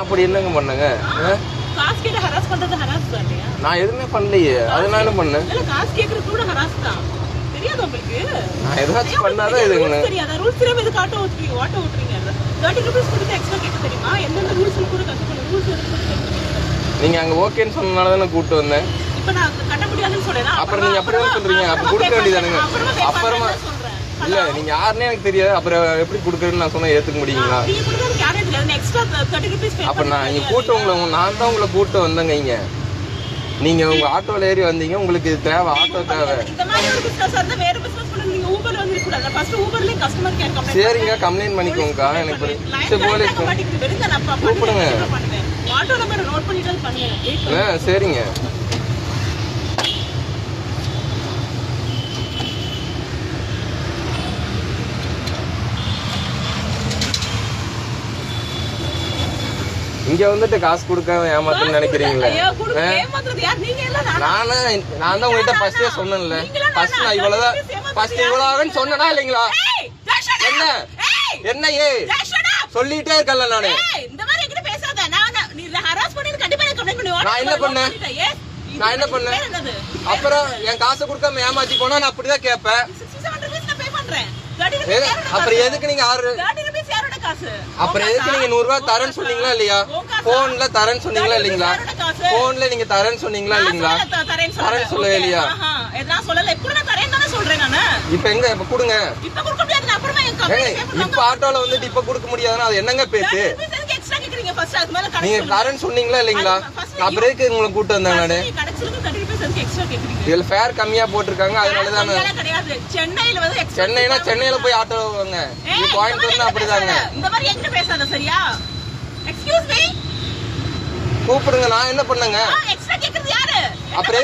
அப்படி என்னங்க பண்ணங்க? காசு கேட்டு ஹராஸ் பண்றது ஹராஸ் தான் இல்லையா? நான் எதுவுமே பண்ணலையே. அது நான் என்ன பண்ணேன்? இல்ல காசு கேக்குறது கூட ஹராஸ் தான். தெரியாதா உங்களுக்கு? நான் ஏதாச்சும் பண்ணாதான் இதுங்க. தெரியாதா? ரூல்ஸ் தெரியாம எதுக்கு ஆட்டோ ஓட்டுறீங்க? 30 ரூபீஸ் கொடுத்து எக்ஸ்ட்ரா கேட்க தெரியுமா? எந்தெந்த ரூல்ஸ் கூட கத்துக்கணும். ரூல்ஸ் நீங்க அங்க ஓகேன்னு சொன்னனால தானே கூப்பிட்டு வந்தேன். இப்ப நான் கட்ட முடியாதுன்னு சொல்றேன். அப்புறம் நீங்க அப்படிதான் சொல்றீங்க. அப்ப கொடுக்க வேண்டியதானுங்க. அப்புறமா இல்ல நீங்க யாருன்னே எனக்கு தெரியாது. அப்புறம் எப்படி கொடுக்குறேன்னு நான் சொன்னா ஏத்துக்க முடியுங்களா? நீங்க கொடுக்கறது யாரே தெரியாது. எக்ஸ்ட்ரா 30 ரூபீஸ் பே அப்ப நான் இங்க கூட்டு நான் தான் உங்களை கூட்டு வந்தேங்க. இங்க நீங்க உங்க ஆட்டோல ஏறி வந்தீங்க. உங்களுக்கு இது தேவை, ஆட்டோ தேவை. இந்த மாதிரி ஒரு பிசினஸ் வந்து வேற பிசினஸ் பண்ண நீங்க ஊபர்ல வந்து இருக்க கூடாது. ஃபர்ஸ்ட் ஊபர்ல கஸ்டமர் கேர் கம்ப்ளைன்ட். சரிங்க, கம்ப்ளைன்ட் பண்ணிக்கோங்கக்கா. எனக்கு சரி போலீஸ் கூப்பிடுங்க. ஆட்டோ நம்பர் நோட் பண்ணிட்டு பண்ணுங்க. சரிங்க. இங்க வந்துட்டு காசு கொடுக்காம ஏமாத்தணும்னு நினைக்கிறீங்களா? நான் தான் உங்ககிட்ட ஃபர்ஸ்டே சொன்னேன்ல. ஃபர்ஸ்ட் நான் இவ்வளவுதான் ஃபர்ஸ்ட் இவ்வளவுன்னு சொன்னனா இல்லைங்களா? என்ன என்ன சொல்லிட்டே இருக்கல நானு. இந்த மாதிரி என்கிட்ட பேசாத. நீ ஹராஸ் பண்ணி கண்டிப்பா எனக்கு கம்ப்ளைன்ட் பண்ணுவேன். நான் என்ன பண்ணேன்? அப்புறம் என் காசை கொடுக்காம ஏமாத்தி போனா நான் அப்படிதான் கேட்பேன். 67 ரூபீஸ் நான் பே பண்றேன். அப்புறம் எதுக்கு நீங்க 30 ரூபீஸ் யாரோட காசு? அப்புறம் எதுக்கு நீங்க 100 ரூபாய் தரேன்னு சொன்னீங்களா இல்லையா? போன்ல தரேன்னு சொன்னீங்களா இல்லீங்களா? போன்ல நீங்க தரேன்னு சொன்னீங்களா இல்லீங்களா? தரேன்னு சொல்லவே இல்லையா? நான் சொல்லல. இப்ப நான் தரேன்னு தான சொல்றேன் நானு. இப்போ எங்க இப்ப கொடுங்க. இப்ப கொடுக்க முடியாது. நான் அப்புறமா என் கம்பெனி இப்ப ஆட்டோல வந்துட்டு இப்ப கொடுக்க முடியாதுன்னா அது என்னங்க பேச்சு? எக்ஸ்ட்ரா கேக்குறீங்க. ஃபர்ஸ்ட் அது மேல நீங்க தரேன்னு சொன்னீங்களா இல்லீங்களா? அப்புறம் எதுக்கு உங்களை கூட்டி வந்தாங்க நானு? கடைசில 30 ரூபீஸ் அதுக்கு எக்ஸ்ட்ரா கேக்குறீங்க. இதுல ஃபேர் கம்மியா போட்டுருக்காங்க. அதனால தான. கிடையாது. சென்னையில வந்து சென்னைனா சென்னையில போய் ஆட்டோ வாங்க. இது கோயம்புத்தூர்னா அப்படிதாங்க. இந்த மாதிரி என்கிட்ட பேசாத சரியா? Excuse me. கூப்பிடுங்க. நான் என்ன பண்ணங்க? எக்ஸ்ட்ரா கேக்குறது யாரு? அப்புறம்